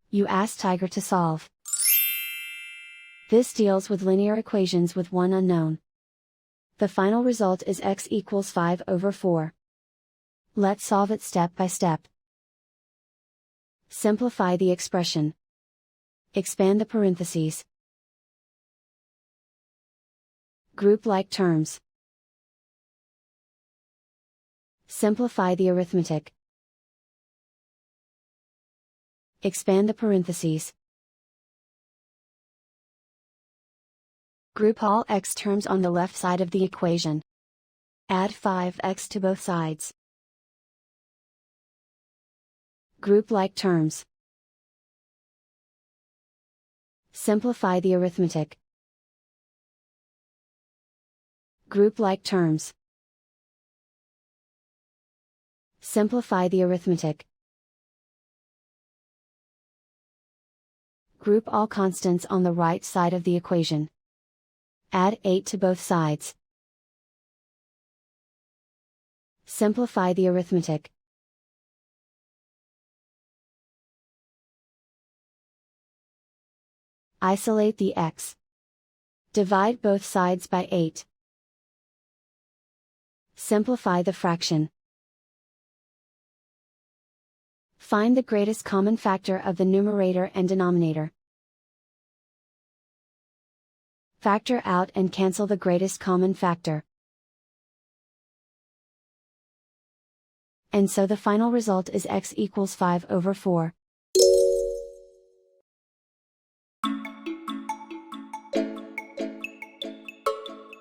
You ask Tiger to solve. This deals with linear equations with one unknown. The final result is x equals 5/4. Let's solve it step by step. Simplify the expression. Expand the parentheses. Group like terms. Simplify the arithmetic. Expand the parentheses. Group all x terms on the left side of the equation. Add 5x to both sides. Group like terms. Simplify the arithmetic. Group like terms. Simplify the arithmetic. Group all constants on the right side of the equation. Add 8 to both sides. Simplify the arithmetic. Isolate the x. Divide both sides by 8. Simplify the fraction. Find the greatest common factor of the numerator and denominator. Factor out and cancel the greatest common factor. And so the final result is x equals 5/4.